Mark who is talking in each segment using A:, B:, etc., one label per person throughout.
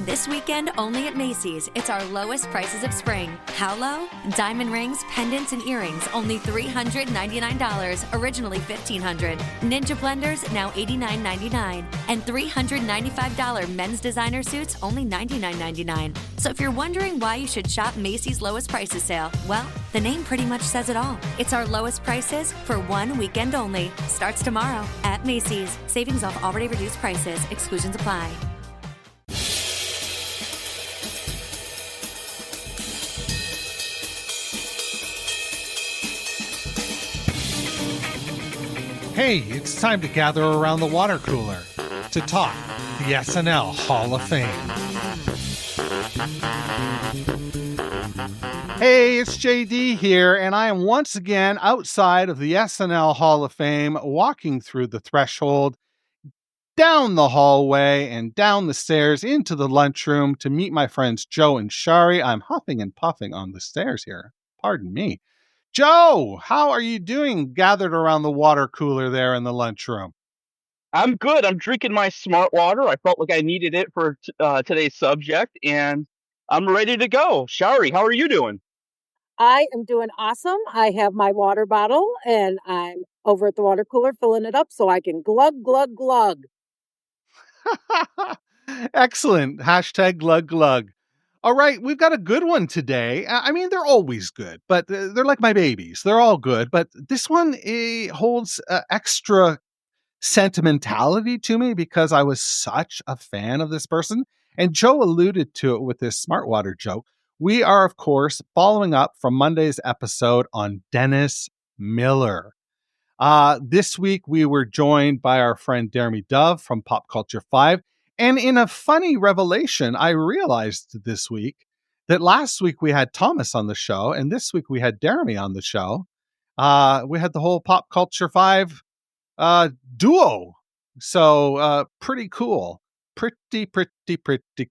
A: This weekend, only at Macy's, it's our lowest prices of spring. How low? Diamond rings, pendants, and earrings, only $399, originally $1,500. Ninja blenders, now $89.99. And $395 men's designer suits, only $99.99. So if you're wondering why you should shop Macy's lowest prices sale, well, the name pretty much says it all. It's our lowest prices for one weekend only. Starts tomorrow at Macy's. Savings off already reduced prices. Exclusions apply.
B: Hey, it's time to gather around the water cooler to talk the SNL Hall of Fame. Hey, it's JD here, and I am once again outside of the SNL Hall of Fame, walking through the threshold, down the hallway, and down the stairs into the lunchroom to meet my friends Joe and Shari. I'm huffing and puffing on the stairs here. Pardon me. Joe, how are you doing gathered around the water cooler there in the lunchroom?
C: I'm good. I'm drinking my smart water. I felt like I needed it for today's subject, and I'm ready to go. Shari, how are you doing?
D: I am doing awesome. I have my water bottle, and I'm over at the water cooler filling it up so I can glug, glug, glug.
B: Excellent. Hashtag glug glug. All right, we've got a good one today. I mean, they're always good, but they're like my babies. They're all good, but this one holds extra sentimentality to me because I was such a fan of this person. And Joe alluded to it with this smart water joke. We are, of course, following up from Monday's episode on Dennis Miller. This week, we were joined by our friend Deremy Dove from Pop Culture 5. And in a funny revelation, I realized this week that last week we had Thomas on the show, and this week we had Deremy on the show. We had the whole Pop Culture 5 duo. So pretty cool. Pretty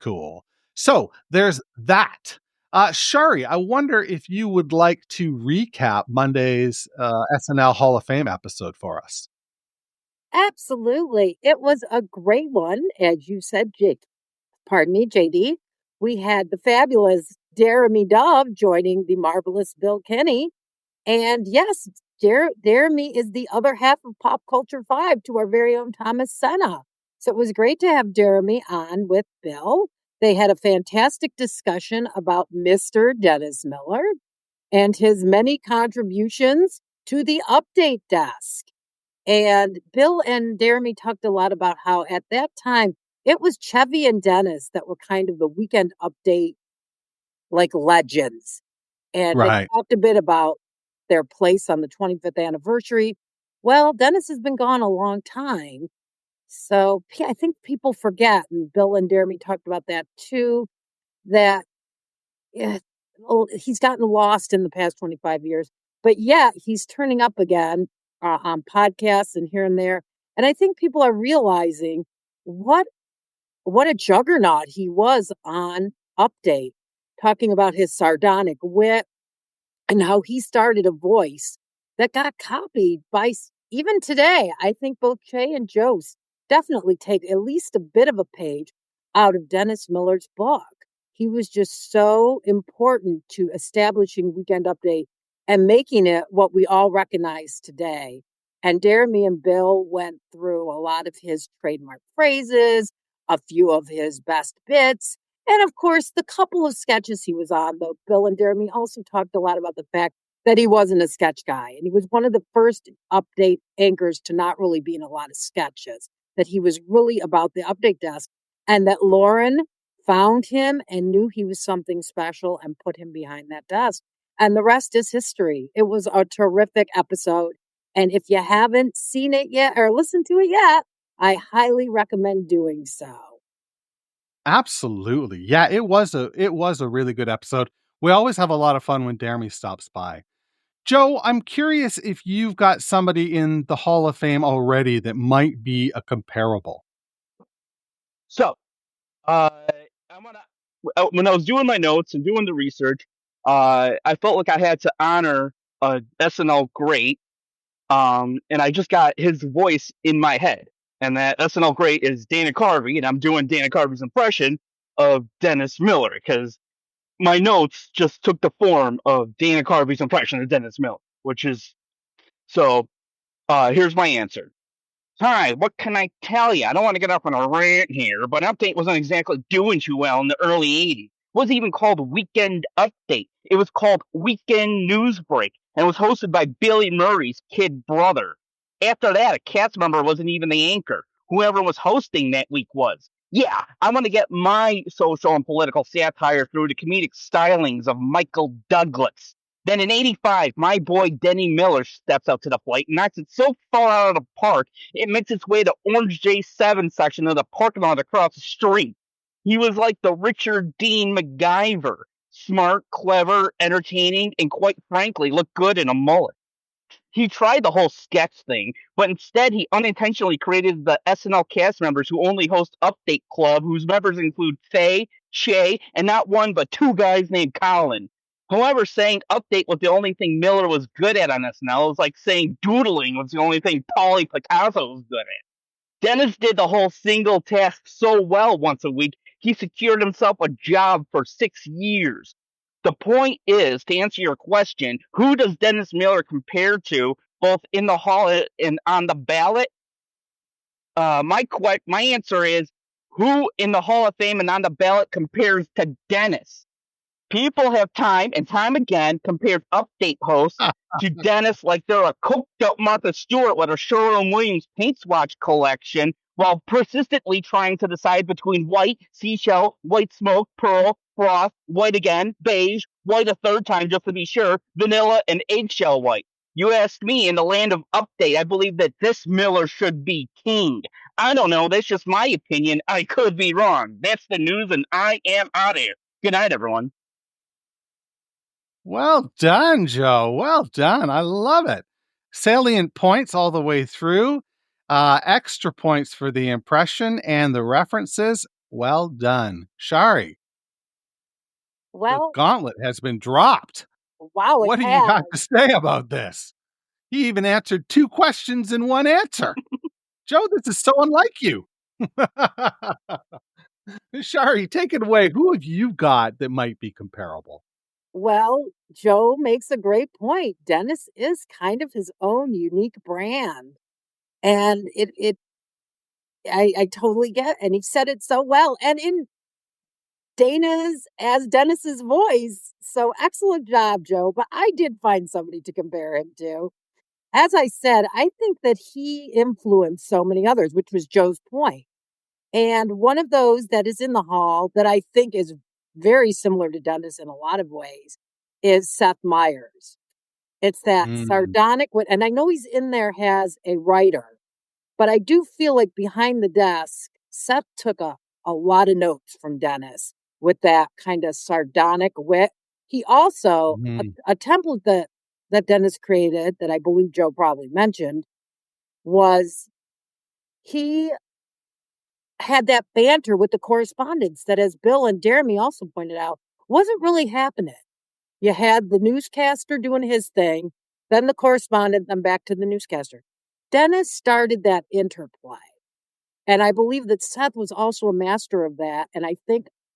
B: cool. So there's that. Shari, I wonder if you would like to recap Monday's SNL Hall of Fame episode for us.
D: Absolutely. It was a great one, as you said, JD. We had the fabulous Deremy Dove joining the marvelous Bill Kenny. And yes, Deremy is the other half of Pop Culture 5 to our very own Thomas Senna. So it was great to have Deremy on with Bill. They had a fantastic discussion about Mr. Dennis Miller and his many contributions to the update desk. And Bill and Deremy talked a lot about how at that time, it was Chevy and Dennis that were kind of the weekend update, like legends. And They talked a bit about their place on the 25th anniversary. Well, Dennis has been gone a long time. So I think people forget, and Bill and Deremy talked about that too, that he's gotten lost in the past 25 years. But yet he's turning up again on podcasts and here and there. And I think people are realizing what a juggernaut he was on Update, talking about his sardonic wit and how he started a voice that got copied by even today. I think both Che and Joe definitely take at least a bit of a page out of Dennis Miller's book. He was just so important to establishing Weekend Update and making it what we all recognize today. And Deremy and Bill went through a lot of his trademark phrases, a few of his best bits, and of course, the couple of sketches he was on. Though Bill and Deremy also talked a lot about the fact that he wasn't a sketch guy. And he was one of the first update anchors to not really be in a lot of sketches, that he was really about the update desk, and that Lauren found him and knew he was something special and put him behind that desk. And the rest is history. It was a terrific episode. And if you haven't seen it yet or listened to it yet, I highly recommend doing so.
B: Absolutely. Yeah, it was a really good episode. We always have a lot of fun when Deremy stops by. Joe, I'm curious if you've got somebody in the Hall of Fame already that might be a comparable.
C: So, when I was doing my notes and doing the research, I felt like I had to honor a SNL great, and I just got his voice in my head. And that SNL great is Dana Carvey, and I'm doing Dana Carvey's impression. of Dennis Miller, because my notes just took the form of Dana Carvey's impression of Dennis Miller, which is so. Here's my answer. Hi, what can I tell you? I don't want to get off on a rant here, but Update wasn't exactly doing too well in the early 80s. It wasn't even called Weekend Update. It was called Weekend Newsbreak, and was hosted by Billy Murray's kid brother. After that, a cast member wasn't even the anchor. Whoever was hosting that week was. Yeah, I want to get my social and political satire through the comedic stylings of Michael Douglas. Then in 85, my boy Denny Miller steps up to the plate and knocks it so far out of the park, it makes its way to Orange J7 section of the parking lot across the street. He was like the Richard Dean MacGyver. Smart, clever, entertaining, and quite frankly, looked good in a mullet. He tried the whole sketch thing, but instead he unintentionally created the SNL cast members who only host Update Club, whose members include Faye, Che, and not one but two guys named Colin. However, saying Update was the only thing Miller was good at on SNL is like saying doodling was the only thing Paulie Picasso was good at. Dennis did the whole single task so well once a week, he secured himself a job for 6 years. The point is, to answer your question, who does Dennis Miller compare to, both in the hall and on the ballot? My answer is, who in the Hall of Fame and on the ballot compares to Dennis? People have time and time again compared Update hosts to Dennis like they're a coked up Martha Stewart with a Sherwin-Williams paint swatch collection, while persistently trying to decide between white, seashell, white smoke, pearl, frost, white again, beige, white a third time just to be sure, vanilla, and eggshell white. You asked me, in the land of Update, I believe that this Miller should be king. I don't know, that's just my opinion. I could be wrong. That's the news, and I am out of here. Good night, everyone.
B: Well done, Joe. Well done. I love it. Salient points all the way through. Extra points for the impression and the references. Well done. Shari, the
D: Well,
B: gauntlet has been dropped.
D: wow, it
B: What do you
D: has.
B: got to say about this? He even answered two questions in one answer. Joe, this is so unlike you. Shari, take it away. Who have you got that might be comparable?
D: Well, Joe makes a great point. Dennis is kind of his own unique brand. And I totally get, and he said it so well. And in Dennis's voice. So excellent job, Joe. But I did find somebody to compare him to. As I said, I think that he influenced so many others, which was Joe's point. And one of those that is in the hall that I think is very similar to Dennis in a lot of ways is Seth Meyers. It's that sardonic, and I know he's in there as a writer, but I do feel like behind the desk, Seth took a lot of notes from Dennis with that kind of sardonic wit. He also, a template that Dennis created, that I believe Joe probably mentioned, was he had that banter with the correspondents that, as Bill and Deremy also pointed out, wasn't really happening. You had the newscaster doing his thing, then the correspondent, then back to the newscaster. Dennis started that interplay. And I believe that Seth was also a master of that. And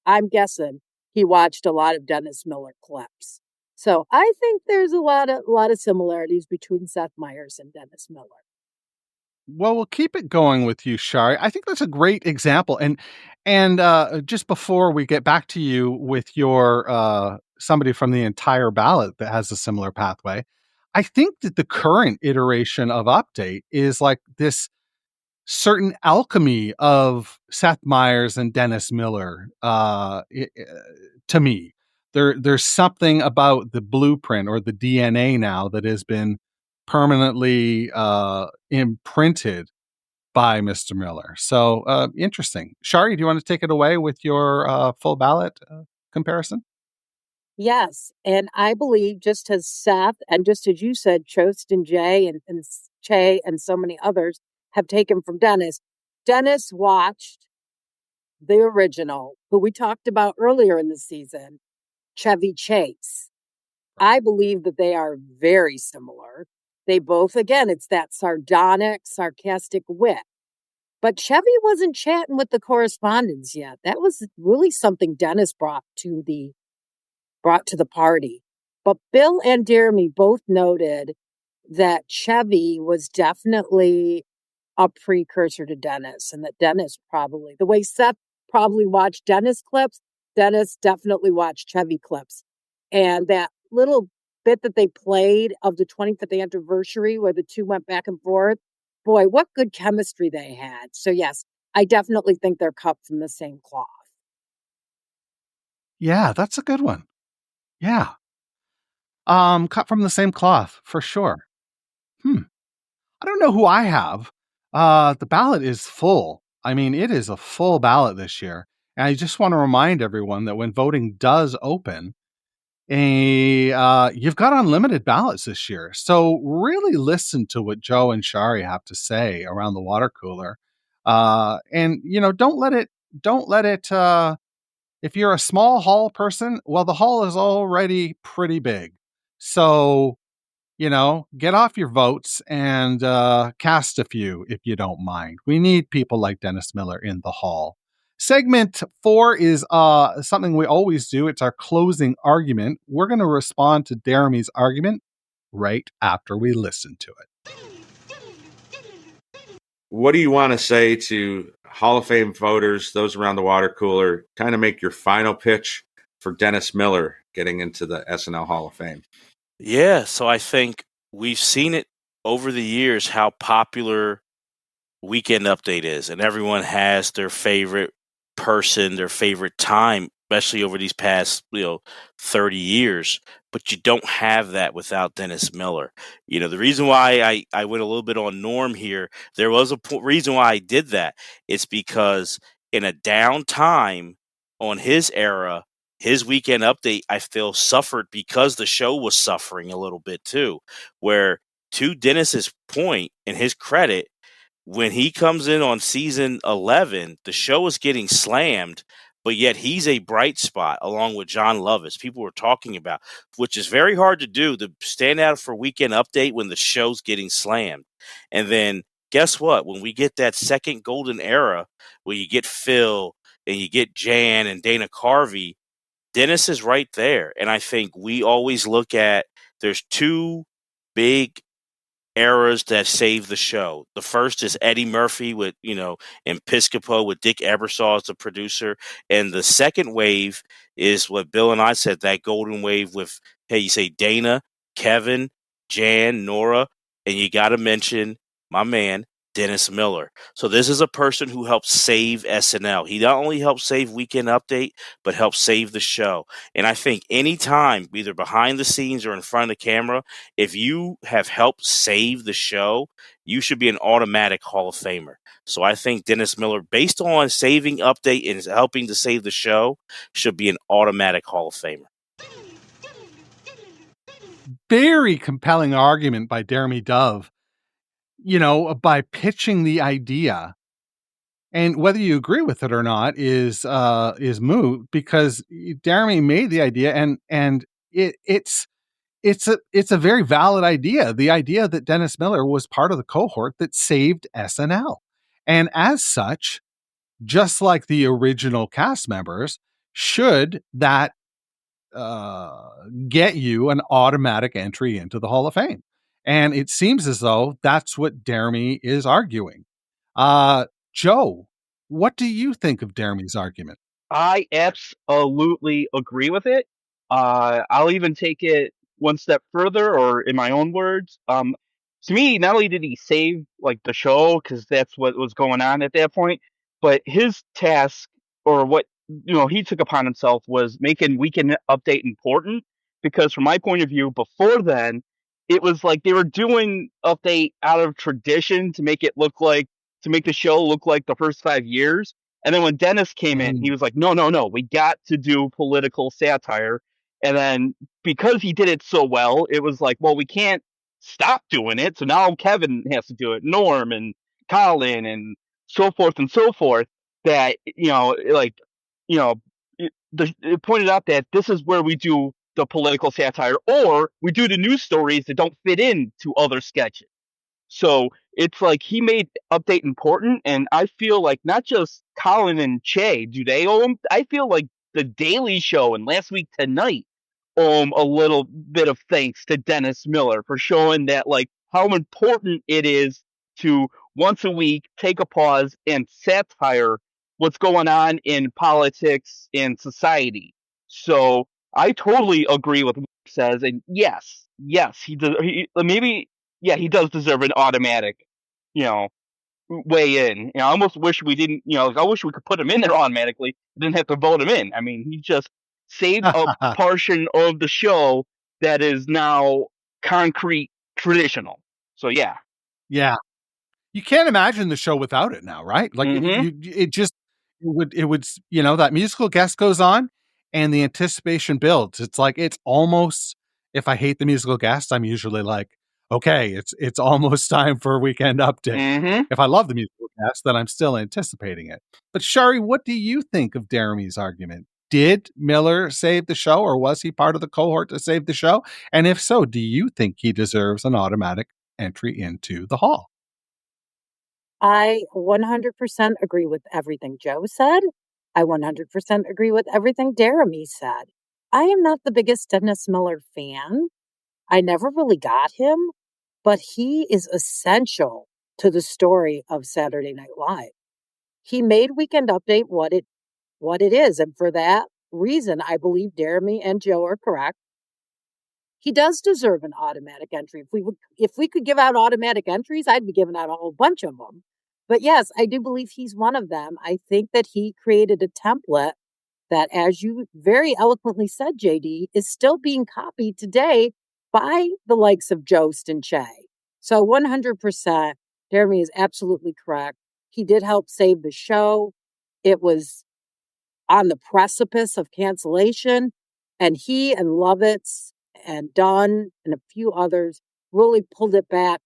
D: I'm guessing he watched a lot of Dennis Miller clips. So I think there's a lot of similarities between Seth Meyers and Dennis Miller.
B: Well, we'll keep it going with you, Shari. I think that's a great example. And just before we get back to you with your somebody from the entire ballot that has a similar pathway, I think that the current iteration of Update is like this certain alchemy of Seth Meyers and Dennis Miller. To me, there's something about the blueprint or the DNA now that has been permanently imprinted by Mr. Miller. So interesting. Shari, do you want to take it away with your full ballot comparison?
D: Yes. And I believe, just as Seth and just as you said, Chost and Jay and Che and so many others have taken from Dennis, Dennis watched the original, who we talked about earlier in the season, Chevy Chase. I believe that they are very similar. They both, again, it's that sardonic, sarcastic wit. But Chevy wasn't chatting with the correspondents yet. That was really something Dennis brought to the party. But Bill and Deremy both noted that Chevy was definitely a precursor to Dennis, and that Dennis probably, the way Seth probably watched Dennis clips, Dennis definitely watched Chevy clips. And that little bit that they played of the 25th anniversary where the two went back and forth, boy, what good chemistry they had. So yes, I definitely think they're cut from the same cloth.
B: Yeah, that's a good one. Yeah. Cut from the same cloth for sure. I don't know who I have. The ballot is full. I mean, it is a full ballot this year. And I just want to remind everyone that when voting does open, you've got unlimited ballots this year. So really listen to what Joe and Shari have to say around the water cooler. And don't let it if you're a small hall person, well, the hall is already pretty big. So get off your votes and cast a few if you don't mind. We need people like Dennis Miller in the hall. Segment 4 is something we always do. It's our closing argument. We're going to respond to Deremy's argument right after we listen to it.
E: What do you want to say to Hall of Fame voters, those around the water cooler, kind of make your final pitch for Dennis Miller getting into the SNL Hall of Fame?
F: Yeah, so I think we've seen it over the years how popular Weekend Update is, and everyone has their favorite person, their favorite time, especially over these past 30 years. But you don't have that without Dennis Miller. The reason why I went a little bit on Norm here, there was a reason why I did that. It's because in a down time on his era, his Weekend Update, I feel, suffered because the show was suffering a little bit too, where to Dennis's point and his credit, when he comes in on season 11, the show is getting slammed, but yet he's a bright spot along with John Lovitz. People were talking about, which is very hard to do, to stand out for Weekend Update when the show's getting slammed. And then guess what? When we get that second golden era where you get Phil and you get Jan and Dana Carvey, Dennis is right there. And I think we always look at, there's two big eras that saved the show. The first is Eddie Murphy with, and Piscopo with Dick Ebersol as the producer. And the second wave is what Bill and I said, that golden wave with, hey, you say Dana, Kevin, Jan, Nora, and you got to mention my man, Dennis Miller. So this is a person who helped save SNL. He not only helped save Weekend Update, but helped save the show. And I think anytime, either behind the scenes or in front of the camera, if you have helped save the show, you should be an automatic Hall of Famer. So I think Dennis Miller, based on saving Update and helping to save the show, should be an automatic Hall of Famer.
B: Very compelling argument by Deremy Dove, by pitching the idea. And whether you agree with it or not is moot, because Deremy made the idea, and it's a very valid idea. The idea that Dennis Miller was part of the cohort that saved SNL. And as such, just like the original cast members, should that get you an automatic entry into the Hall of Fame. And it seems as though that's what Deremy is arguing. Joe, what do you think of Deremy's argument?
C: I absolutely agree with it. I'll even take it one step further, or in my own words, to me, not only did he save the show, because that's what was going on at that point, but his task, or what he took upon himself, was making Weekend Update important. Because from my point of view, before then, it was like they were doing Update out of tradition to make the show look like the first 5 years. And then when Dennis came in, he was like, no, we got to do political satire. And then because he did it so well, it was like, well, we can't stop doing it. So now Kevin has to do it, Norm and Colin and so forth and so forth. That, it pointed out that this is where we do the political satire, or we do the news stories that don't fit into other sketches. So it's like he made update important, and I feel like not just Colin and Che, do they owe him? I feel like the Daily Show and Last Week Tonight owe him a little bit of thanks to Dennis Miller for showing that like how important it is to once a week take a pause and satire what's going on in politics and society. So I totally agree with what he says, and yes, he does. Maybe he does deserve an automatic, you know, way in. You know, I almost wish we didn't. You know, like, I wish we could put him in there automatically. Didn't have to vote him in. I mean, he just saved a portion of the show that is now concrete traditional. So yeah.
B: Yeah. You can't imagine the show without it now, right? Like
C: Mhm.
B: it would, that musical guest goes on and the anticipation builds. It's like, it's almost, if I hate the musical guest, I'm usually like, okay, it's almost time for a weekend update.
C: Mhm.
B: If I love the musical guest, then I'm still anticipating it. But Shari, what do you think of Deremy's argument? Did Miller save the show, or was he part of the cohort to save the show? And if so, do you think he deserves an automatic entry into the hall?
D: I 100% agree with everything Joe said. I 100% agree with everything Deremy said. I am not the biggest Dennis Miller fan. I never really got him, but he is essential to the story of Saturday Night Live. He made Weekend Update what it is, and for that reason, I believe Deremy and Joe are correct. He does deserve an automatic entry. If we could give out automatic entries, I'd be giving out a whole bunch of them. But yes, I do believe he's one of them. I think that he created a template that, as you very eloquently said, JD, is still being copied today by the likes of Jost and Che. So 100%, Jeremy is absolutely correct. He did help save the show. It was on the precipice of cancellation, and he and Lovitz and Dunn and a few others really pulled it back.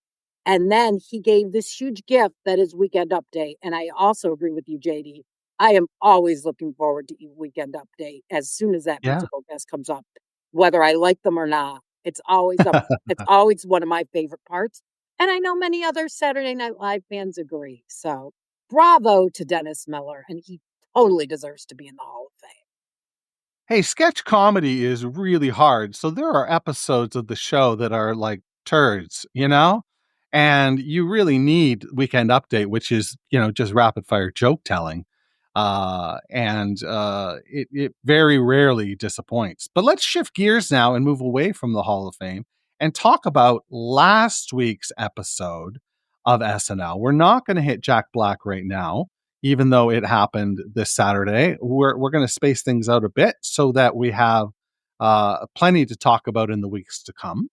D: And then he gave this huge gift that is Weekend Update. And I also agree with you, JD. I am always looking forward to Weekend Update as soon as that
B: Yeah.
D: musical guest comes up, whether I like them or not. It's always one of my favorite parts. And I know many other Saturday Night Live fans agree. So bravo to Dennis Miller. And he totally deserves to be in the Hall of Fame.
B: Hey, sketch comedy is really hard. So there are episodes of the show that are like turds, and you really need Weekend Update, which is, just rapid fire joke telling. It very rarely disappoints. But let's shift gears now and move away from the Hall of Fame and talk about last week's episode of SNL. We're not going to hit Jack Black right now, even though it happened this Saturday. We're going to space things out a bit so that we have plenty to talk about in the weeks to come.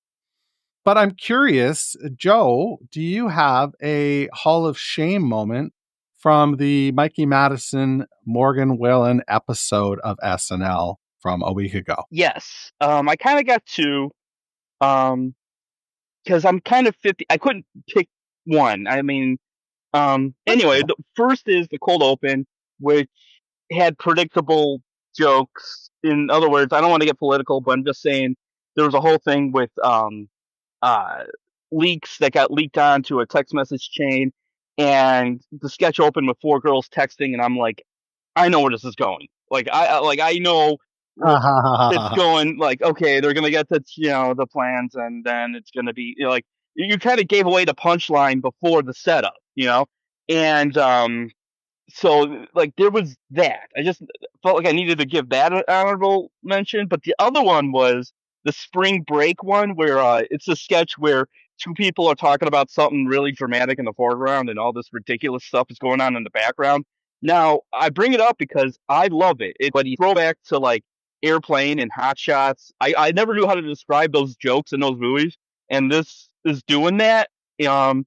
B: But I'm curious, Joe, do you have a Hall of Shame moment from the Mikey Madison, Morgan Wallen episode of SNL from a week ago?
C: Yes. I kind of got two. Because I'm kind of 50. I couldn't pick one. I mean, anyway, the first is the cold open, which had predictable jokes. In other words, I don't want to get political, but I'm just saying there was a whole thing with uh, leaks that got leaked onto a text message chain, and the sketch opened with four girls texting, and I'm like, I know where this is going. I know where it's going. Like, okay, they're gonna get the plans, and then it's gonna be like you kind of gave away the punchline before the setup, and so like there was that. I just felt like I needed to give that an honorable mention. But the other one was the spring break one, where it's a sketch where two people are talking about something really dramatic in the foreground, and all this ridiculous stuff is going on in the background. Now I bring it up because I love it. But you throw back to like Airplane and Hot Shots. I never knew how to describe those jokes in those movies, and this is doing that. Um,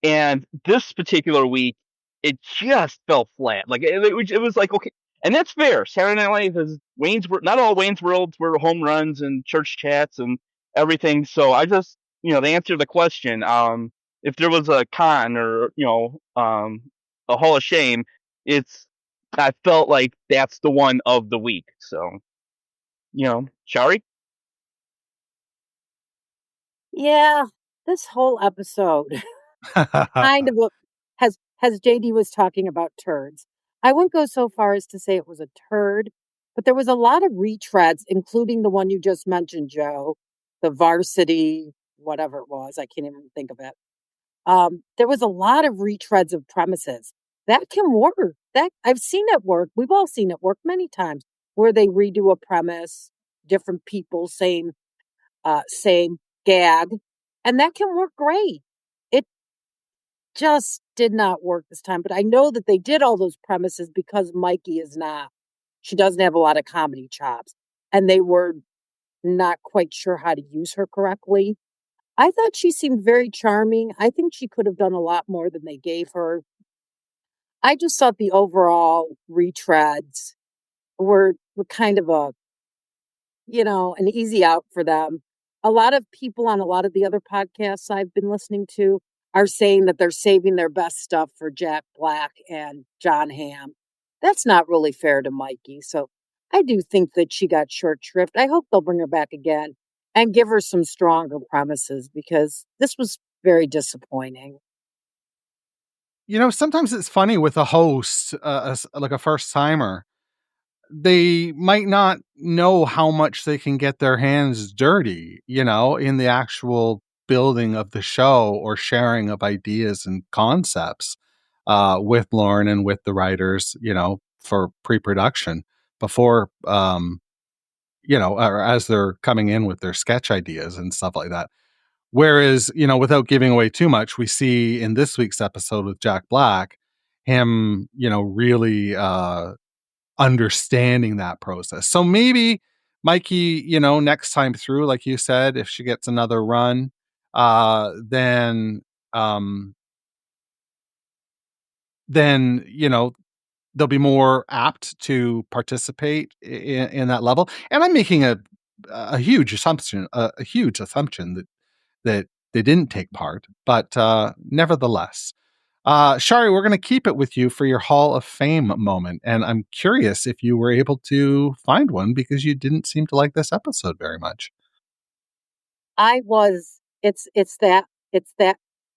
C: and this particular week it just fell flat. Like it was like okay, and that's fair. Saturday Night Live is Wayne's World. Not all Wayne's Worlds were home runs and church chats and everything. So I just to answer the question, if there was a con or a Hall of Shame, it's I felt like that's the one of the week. So Shari.
D: Yeah, this whole episode kind of a, as JD was talking about turds. I wouldn't go so far as to say it was a turd, but there was a lot of retreads, including the one you just mentioned, Joe, the varsity, whatever it was. I can't even think of it. There was a lot of retreads of premises. That can work. That I've seen it work. We've all seen it work many times where they redo a premise, different people, same gag, and that can work great. It just did not work this time, but I know that they did all those premises because she doesn't have a lot of comedy chops, and they were not quite sure how to use her correctly. I thought she seemed very charming. I think she could have done a lot more than they gave her. I just thought the overall retreads were kind of an easy out for them. A lot of people on a lot of the other podcasts I've been listening to are saying that they're saving their best stuff for Jack Black and John Hamm. That's not really fair to Mikey. So I do think that she got short shrift. I hope they'll bring her back again and give her some stronger premises because this was very disappointing.
B: Sometimes it's funny with a host, like a first timer. They might not know how much they can get their hands dirty, in the actual building of the show or sharing of ideas and concepts with Lauren and with the writers, for pre-production before, or as they're coming in with their sketch ideas and stuff like that. Whereas, without giving away too much, we see in this week's episode with Jack Black, him, really understanding that process. So maybe Mikey, next time through, like you said, if she gets another run, then they'll be more apt to participate in that level. And I'm making a huge assumption, that they didn't take part, but nevertheless. Shari, we're going to keep it with you for your Hall of Fame moment. And I'm curious if you were able to find one because you didn't seem to like this episode very much.
D: It's that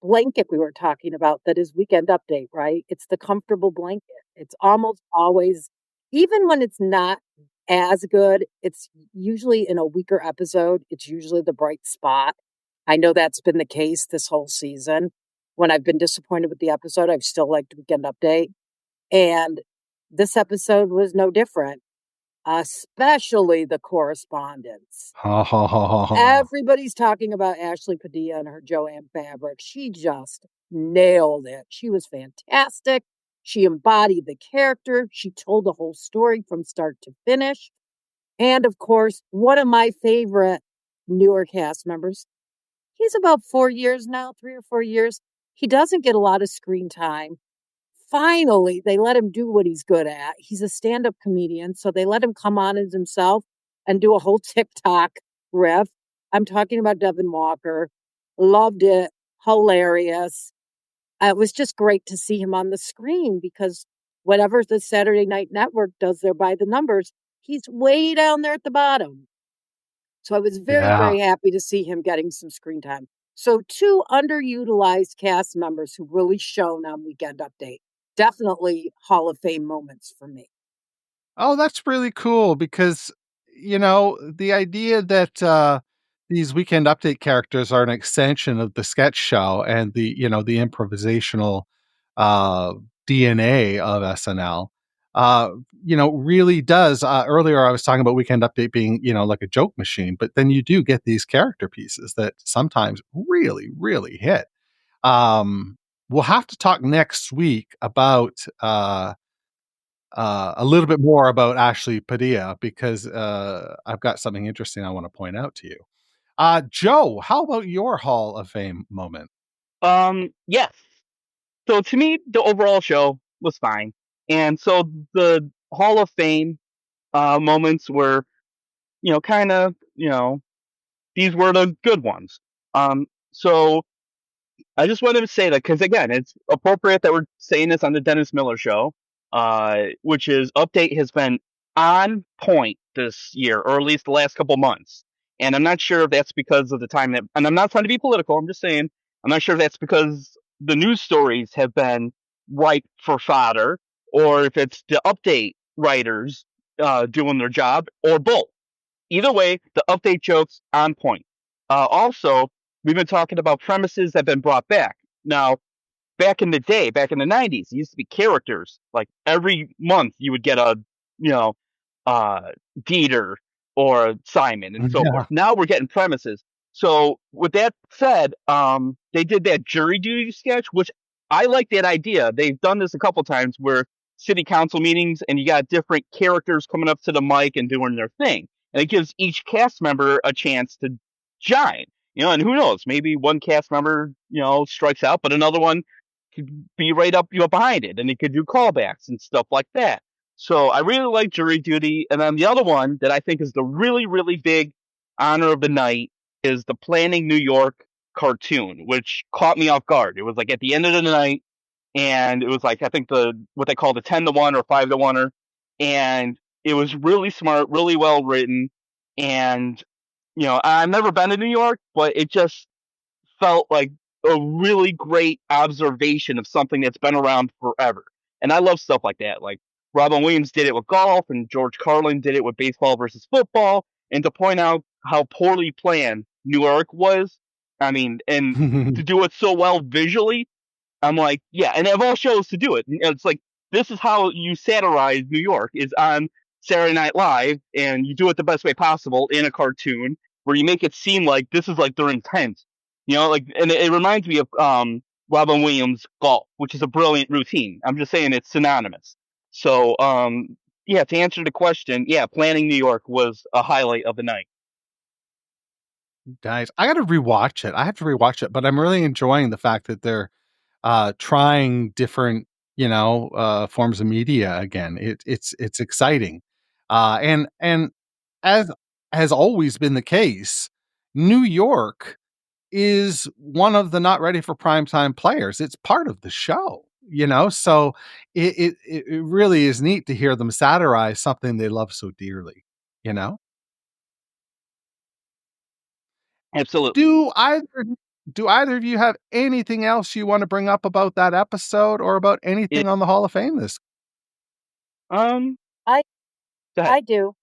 D: blanket we were talking about that is Weekend Update, right? It's the comfortable blanket. It's almost always, even when it's not as good, it's usually in a weaker episode. It's usually the bright spot. I know that's been the case this whole season. When I've been disappointed with the episode, I've still liked Weekend Update. And this episode was no different, especially the correspondence.
B: Ha ha ha ha ha.
D: Everybody's talking about Ashley Padilla and her Joanne fabric. She just nailed it. She was fantastic. She embodied the character. She told the whole story from start to finish. And of course, one of my favorite newer cast members. He's about 4 years now, 3 or 4 years. He doesn't get a lot of screen time. Finally, they let him do what he's good at. He's a stand-up comedian, so they let him come on as himself and do a whole TikTok riff. I'm talking about Devin Walker. Loved it. Hilarious. It was just great to see him on the screen because whatever the Saturday Night Network does there by the numbers, he's way down there at the bottom. So I was very, very happy to see him getting some screen time. So 2 underutilized cast members who really shone on Weekend Update. Definitely Hall of Fame moments for me.
B: Oh, that's really cool because, the idea that these Weekend Update characters are an extension of the sketch show and the improvisational DNA of SNL, really does. Earlier, I was talking about Weekend Update being, like a joke machine, but then you do get these character pieces that sometimes really, really hit. We'll have to talk next week about a little bit more about Ashley Padilla because I've got something interesting I want to point out to you. Joe, how about your Hall of Fame moment?
C: Yes. So to me, the overall show was fine, and so the Hall of Fame moments were, kind of, these were the good ones. So I just wanted to say that because again, it's appropriate that we're saying this on the Dennis Miller show, which is Update has been on point this year, or at least the last couple months. And I'm not sure if that's because of the time that, and I'm not trying to be political. I'm just saying I'm not sure if that's because the news stories have been ripe for fodder, or if it's the update writers doing their job, or both. Either way, the update jokes on point. Also, we've been talking about premises that have been brought back. Now, back in the day, back in the 90s, it used to be characters. Like every month you would get a, you know, uh, Dieter or Simon and so forth.
B: Yeah.
C: Now we're getting premises. So with that said, they did that jury duty sketch, which I like that idea. They've done this a couple times where city council meetings and you got different characters coming up to the mic and doing their thing. And it gives each cast member a chance to shine. And who knows, maybe one cast member, strikes out, but another one could be right up behind it, and he could do callbacks and stuff like that. So I really like jury duty. And then the other one that I think is the really, really big honor of the night is the Planning New York cartoon, which caught me off guard. It was like at the end of the night, and it was like I think what they call the 10-to-1 or 5-to-1er, and it was really smart, really well written, and I've never been to New York, but it just felt like a really great observation of something that's been around forever. And I love stuff like that. Like Robin Williams did it with golf, and George Carlin did it with baseball versus football. And to point out how poorly planned New York was, I mean, and to do it so well visually, I'm like, yeah. And they have all shows to do it. And it's like, this is how you satirize New York, is on Saturday Night Live, and you do it the best way possible in a cartoon where you make it seem like this is like their intent. And it reminds me of Robin Williams' golf, which is a brilliant routine. I'm just saying it's synonymous. So, yeah, to answer the question, yeah, Planning New York was a highlight of the night.
B: Guys, I got to rewatch it. I have to rewatch it, but I'm really enjoying the fact that they're trying different, forms of media again. It's exciting, and as has always been the case, New York is one of the not ready for primetime players. It's part of the show, so it really is neat to hear them satirize something they love so dearly,
C: Absolutely.
B: Do either of you have anything else you want to bring up about that episode or about anything on the Hall of Fame this?
C: Go
D: I
C: ahead.
D: do.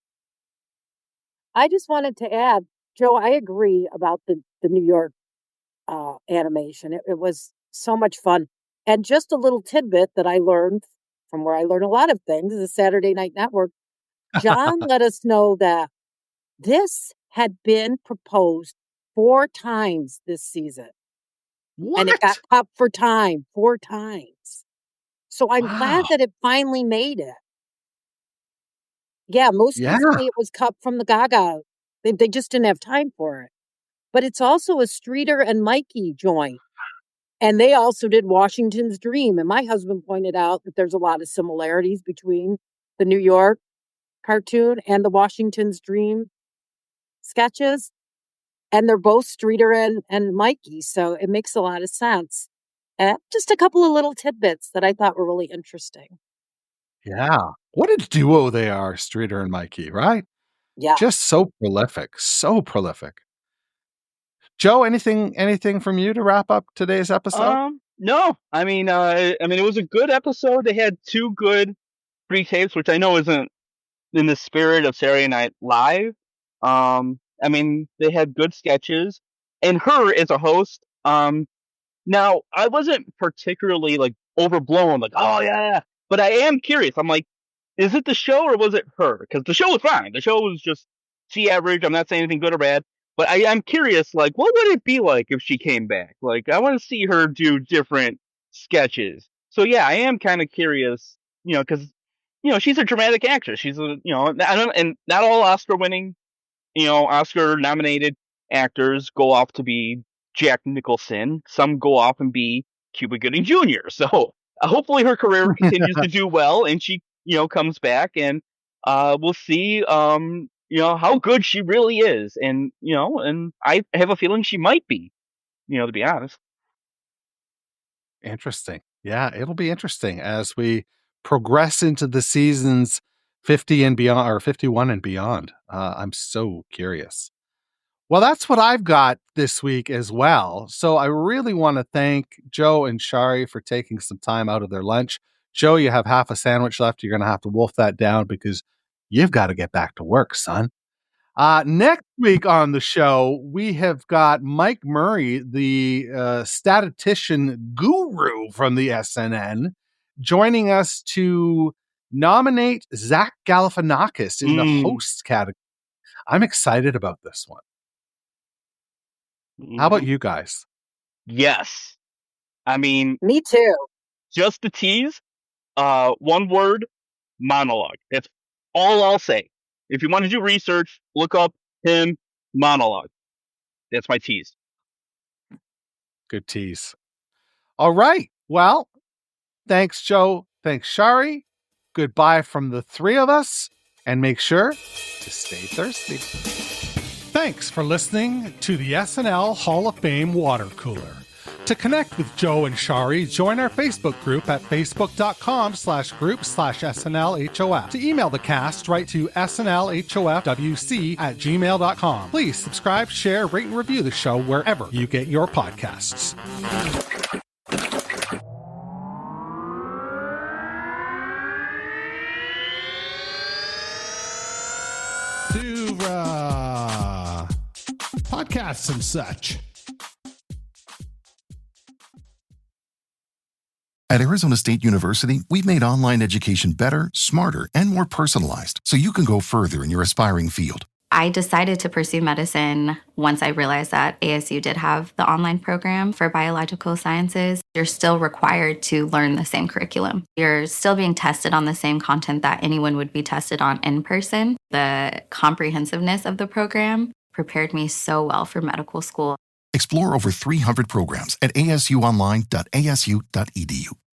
D: I just wanted to add, Joe, I agree about the New York animation. It was so much fun. And just a little tidbit that I learned from where I learn a lot of things, the Saturday Night Network. John let us know that this had been proposed 4 times this season.
B: What?
D: And it got cut for time 4 times. So I'm glad that it finally made it. Yeah, most recently it was cut from the Gaga. They just didn't have time for it. But it's also a Streeter and Mikey joint. And they also did Washington's Dream. And my husband pointed out that there's a lot of similarities between the New York cartoon and the Washington's Dream sketches. And they're both Streeter and Mikey. So it makes a lot of sense. And just a couple of little tidbits that I thought were really interesting.
B: Yeah. What a duo they are, Streeter and Mikey, right?
D: Yeah.
B: Just so prolific. So prolific. Joe, anything from you to wrap up today's episode?
C: No. I mean, it was a good episode. They had 2 good pre-tapes, which I know isn't in the spirit of Saturday Night Live. They had good sketches, and her as a host. Now I wasn't particularly like overblown, like, oh yeah, but I am curious. I'm like, is it the show or was it her? Because the show was fine. The show was just C average. I'm not saying anything good or bad, but I'm curious, like, what would it be like if she came back? Like, I want to see her do different sketches. So yeah, I am kind of curious, because she's a dramatic actress. She's and not all Oscar winning, Oscar nominated actors go off to be Jack Nicholson. Some go off and be Cuba Gooding Jr. So hopefully her career continues to do well, and she comes back, and we'll see how good she really is, and and I have a feeling she might be, to be honest.
B: Interesting. Yeah, it'll be interesting as we progress into the seasons 50 and beyond, or 51 and beyond. I'm so curious. Well, that's what I've got this week as well. So I really want to thank Joe and Shari for taking some time out of their lunch. Joe, you have half a sandwich left. You're going to have to wolf that down because you've got to get back to work, son. Next week on the show, we have got Mike Murray, the statistician guru from the SNN, joining us to nominate Zach Galifianakis in the host category. I'm excited about this one. How about you guys?
C: Yes. I mean,
D: Me too.
C: just the tease, one word, monologue. That's all I'll say. If you want to do research, look up him, monologue. That's my tease.
B: Good tease. All right. Well, thanks, Joe. Thanks, Shari. Goodbye from the three of us. And make sure to stay thirsty. Thanks for listening to the SNL Hall of Fame Water Cooler. To connect with Joe and Shari, join our Facebook group at facebook.com/group/SNLHOF. To email the cast, write to snlhofwc@gmail.com. Please subscribe, share, rate, and review the show wherever you get your podcasts. Podcasts and such.
G: At Arizona State University, we've made online education better, smarter, and more personalized so you can go further in your aspiring field.
H: I decided to pursue medicine once I realized that ASU did have the online program for biological sciences. You're still required to learn the same curriculum. You're still being tested on the same content that anyone would be tested on in person. The comprehensiveness of the program prepared me so well for medical school.
G: Explore over 300 programs at asuonline.asu.edu.